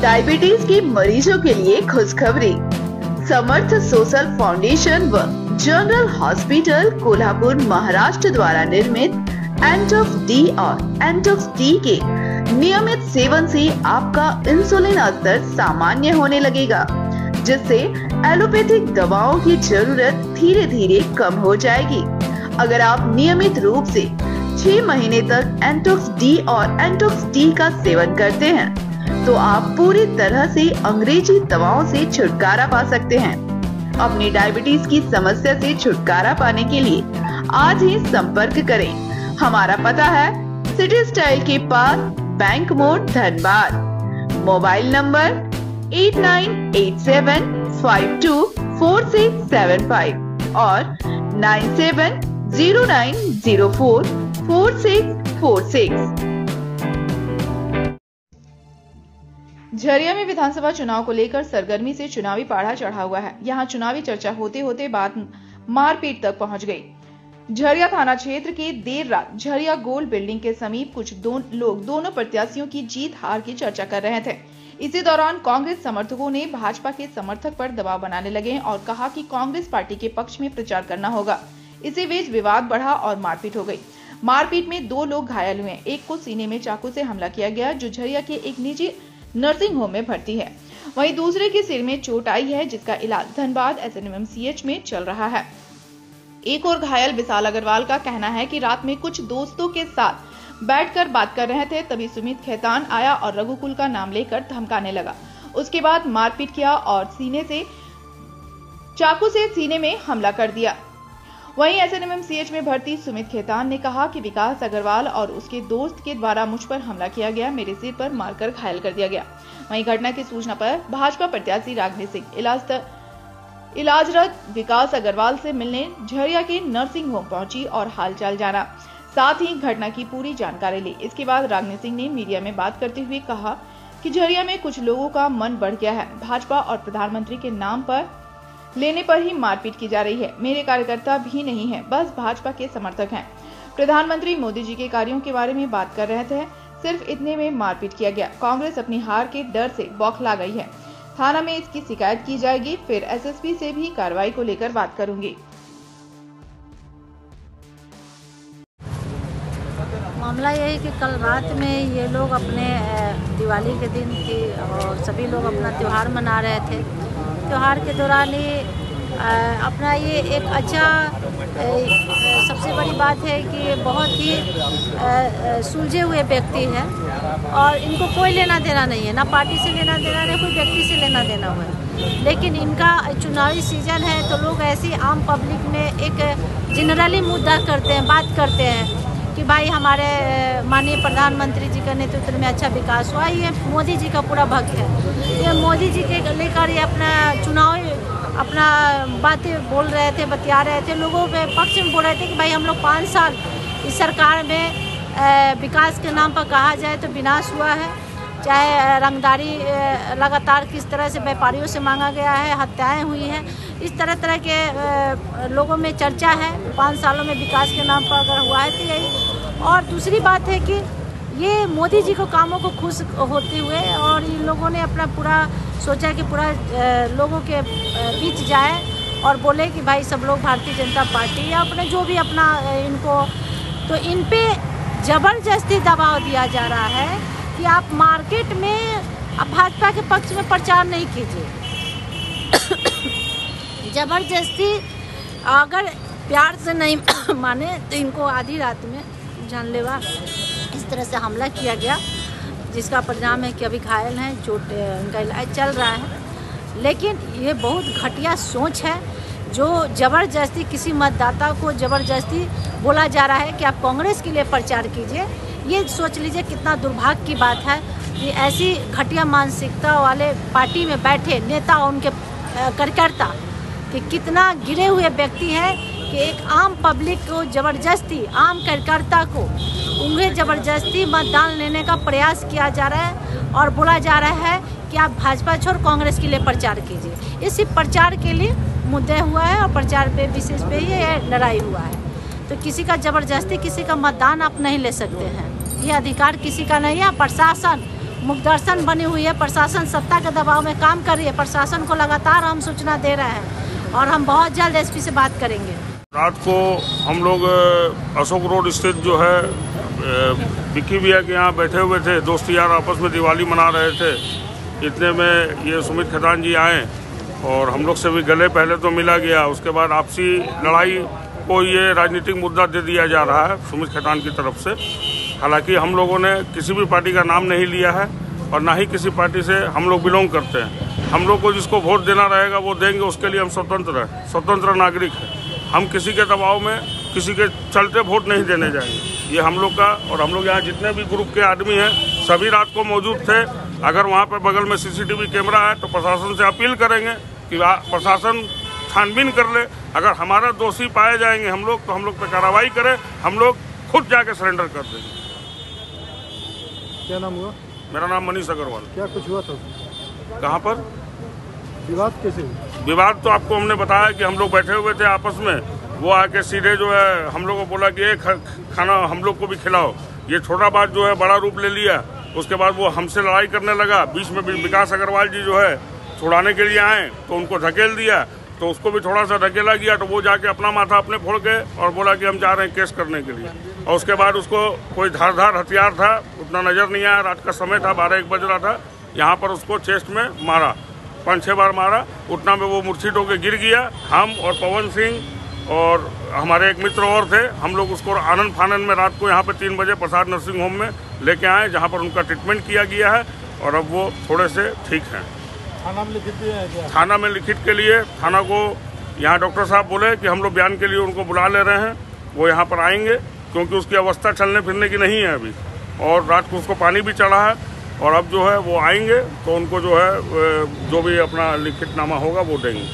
Diabetes के मरीजों के लिए खुशखबरी। समर्थ सोशल फाउंडेशन व जनरल हॉस्पिटल कोल्हापुर महाराष्ट्र द्वारा निर्मित एंटॉक्स डी और एंटॉक्स डी के नियमित सेवन से आपका इंसुलिन स्तर सामान्य होने लगेगा, जिससे एलोपैथिक दवाओं की जरूरत धीरे धीरे कम हो जाएगी। अगर आप नियमित रूप से 6 महीने तक एंटॉक्स डी और एंटॉक्स डी का सेवन करते हैं तो आप पूरी तरह से अंग्रेजी दवाओं से छुटकारा पा सकते हैं। अपनी डायबिटीज की समस्या से छुटकारा पाने के लिए आज ही संपर्क करें। हमारा पता है सिटी स्टाइल के पास, बैंक मोड़, धनबाद। मोबाइल नंबर 8987524675 और 9709044646। झरिया में विधानसभा चुनाव को लेकर सरगर्मी से चुनावी पाढ़ा चढ़ा हुआ है। यहां चुनावी चर्चा होते होते बात मारपीट तक पहुंच गई। झरिया थाना क्षेत्र के देर रात झरिया गोल बिल्डिंग के समीप कुछ लोग दोनों प्रत्याशियों की जीत हार की चर्चा कर रहे थे। इसी दौरान कांग्रेस समर्थकों ने भाजपा के समर्थक पर दबाव बनाने लगे और कहा कि कांग्रेस पार्टी के पक्ष में प्रचार करना होगा। इसी बीच विवाद बढ़ा और मारपीट हो गई। मारपीट में 2 लोग घायल हुए। एक को सीने में चाकू से हमला किया गया, जो झरिया के एक निजी नर्सिंग होम में भर्ती है। वहीं दूसरे के सिर में चोट आई है, जिसका इलाज धनबाद SNMMCH में चल रहा है। एक और घायल विशाल अग्रवाल का कहना है कि रात में कुछ दोस्तों के साथ बैठकर बात कर रहे थे, तभी सुमित खेतान आया और रघुकुल का नाम लेकर धमकाने लगा। उसके बाद मारपीट किया और चाकू से सीने में हमला कर दिया। वहीं SNMMCH में भर्ती सुमित खेतान ने कहा कि विकास अग्रवाल और उसके दोस्त के द्वारा मुझ पर हमला किया गया, मेरे सिर पर मारकर घायल कर दिया गया। वहीं घटना की सूचना पर भाजपा प्रत्याशी रागनी सिंह इलाजरत विकास अग्रवाल से मिलने झरिया के नर्सिंग होम पहुंची और हालचाल जाना, साथ ही घटना की पूरी जानकारी ली। इसके बाद रागनी सिंह ने मीडिया में बात करते हुए कहा कि झरिया में कुछ लोगों का मन बढ़ गया है। भाजपा और प्रधानमंत्री के नाम पर लेने पर ही मारपीट की जा रही है। मेरे कार्यकर्ता भी नहीं है, बस भाजपा के समर्थक हैं। प्रधानमंत्री मोदी जी के कार्यों के बारे में बात कर रहे थे, सिर्फ इतने में मारपीट किया गया। कांग्रेस अपनी हार के डर से बौखला गई है। थाना में इसकी शिकायत की जाएगी, फिर SSP से भी कार्रवाई को लेकर बात करूंगी। मामला यह है कि कल रात में ये लोग अपने दिवाली के दिन थी और सभी लोग अपना त्यौहार मना रहे थे। त्यौहार के दौरान ही अपना ये एक अच्छा सबसे बड़ी बात है कि ये बहुत ही सुलझे हुए व्यक्ति हैं और इनको कोई लेना देना नहीं है, ना पार्टी से लेना देना, ना कोई व्यक्ति से लेना देना हुआ है। लेकिन इनका चुनावी सीजन है तो लोग ऐसी आम पब्लिक में एक जनरली मुद्दा करते हैं, बात करते हैं कि भाई हमारे माननीय प्रधानमंत्री जी के नेतृत्व में अच्छा विकास हुआ। ये मोदी जी का पूरा भक्त है। ये मोदी जी के लेकर ये अपना बातें बोल रहे थे, बतिया रहे थे, लोगों के पक्ष में बोल रहे थे कि भाई हम लोग 5 साल इस सरकार में विकास के नाम पर कहा जाए तो विनाश हुआ है। चाहे रंगदारी लगातार किस तरह से व्यापारियों से मांगा गया है, हत्याएं हुई हैं, इस तरह के लोगों में चर्चा है। 5 सालों में विकास के नाम पर अगर हुआ है तो यही। और दूसरी बात है कि ये मोदी जी को कामों को खुश होते हुए और इन लोगों ने अपना पूरा सोचा कि पूरा लोगों के बीच जाए और बोले कि भाई सब लोग भारतीय जनता पार्टी या अपने जो भी अपना इनको, तो इन पे ज़बरदस्ती दबाव दिया जा रहा है कि आप मार्केट में अब भाजपा के पक्ष में प्रचार नहीं कीजिए। ज़बरदस्ती अगर प्यार से नहीं माने तो इनको आधी रात में जानलेवा इस तरह से हमला किया गया, जिसका परिणाम है कि अभी घायल हैं, चोट उनका इलाज चल रहा है। लेकिन ये बहुत घटिया सोच है जो ज़बरदस्ती किसी मतदाता को ज़बरदस्ती बोला जा रहा है कि आप कांग्रेस के लिए प्रचार कीजिए। ये सोच लीजिए कितना दुर्भाग्य की बात है कि ऐसी घटिया मानसिकता वाले पार्टी में बैठे नेता और उनके कार्यकर्ता कि कितना गिरे हुए व्यक्ति हैं कि एक आम पब्लिक को ज़बरदस्ती, आम कार्यकर्ता को उन्हें ज़बरदस्ती मतदान लेने का प्रयास किया जा रहा है और बोला जा रहा है कि आप भाजपा छोड़ कांग्रेस के लिए प्रचार कीजिए। इसी प्रचार के लिए मुद्दे हुआ है और प्रचार पे विशेष पे ये लड़ाई हुआ है। तो किसी का ज़बरदस्ती किसी का मतदान आप नहीं ले सकते हैं, ये अधिकार किसी का नहीं है। प्रशासन मुखदर्शन बनी हुई है। प्रशासन सत्ता के दबाव में काम कर रही है। प्रशासन को लगातार हम सूचना दे रहे हैं और हम बहुत जल्द एसपी से बात करेंगे। रात को हम लोग अशोक रोड स्थित जो है विक्की भैया के यहाँ बैठे हुए थे, दोस्त यार आपस में दिवाली मना रहे थे। इतने में ये सुमित खेतान जी आए और हम लोग से भी गले पहले तो मिला गया, उसके बाद आपसी लड़ाई को ये राजनीतिक मुद्दा दे दिया जा रहा है सुमित खेतान की तरफ से। हालांकि हम लोगों ने किसी भी पार्टी का नाम नहीं लिया है और ना ही किसी पार्टी से हम लोग बिलोंग करते हैं। हम लोग को जिसको वोट देना रहेगा वो देंगे, उसके लिए हम स्वतंत्र नागरिक हैं। हम किसी के दबाव में किसी के चलते वोट नहीं देने जाएंगे, ये हम लोग का। और हम लोग यहाँ जितने भी ग्रुप के आदमी हैं सभी रात को मौजूद थे। अगर वहाँ पे बगल में CCTV कैमरा है तो प्रशासन से अपील करेंगे कि प्रशासन छानबीन कर ले। अगर हमारा दोषी पाए जाएंगे हम लोग तो हम लोग पे कार्रवाई करें, हम लोग खुद जाके सरेंडर कर देंगे। क्या नाम हुआ? मेरा नाम मनीष अग्रवाल। क्या कुछ हुआ था? कहाँ पर विवाद कैसे? विवाद तो आपको हमने बताया कि हम लोग बैठे हुए थे आपस में, वो आके सीधे जो है हम लोग को बोला कि एक खाना हम लोग को भी खिलाओ। ये छोटा बात जो है बड़ा रूप ले लिया। उसके बाद वो हमसे लड़ाई करने लगा। बीच में विकास अग्रवाल जी जो है छुड़ाने के लिए आए तो उनको धकेल दिया, तो उसको भी थोड़ा सा धकेला गया तो वो जाके अपना माथा अपने फोड़ के और बोला कि हम जा रहे हैं केस करने के लिए। और उसके बाद उसको कोई धारदार हथियार था, उतना नज़र नहीं आया, रात का समय था, 12-1 बज रहा था। यहाँ पर उसको चेस्ट में मारा, 5-6 बार मारा। उतना में वो मूर्छित होकर गिर गया। हम और पवन सिंह और हमारे एक मित्र और थे, हम लोग उसको आनंद फानन में रात को यहाँ पे 3 बजे प्रसाद नर्सिंग होम में लेके आए, जहाँ पर उनका ट्रीटमेंट किया गया है और अब वो थोड़े से ठीक हैं। थाना में लिखित दिया है क्या? थाना में लिखित के लिए थाना को यहाँ डॉक्टर साहब बोले कि हम लोग बयान के लिए उनको बुला ले रहे हैं, वो यहाँ पर आएंगे क्योंकि उसकी अवस्था चलने फिरने की नहीं है अभी, और रात को उसको पानी भी चढ़ा है। और अब जो है वो आएंगे तो उनको जो है जो भी अपना लिखितनामा होगा वो देंगे।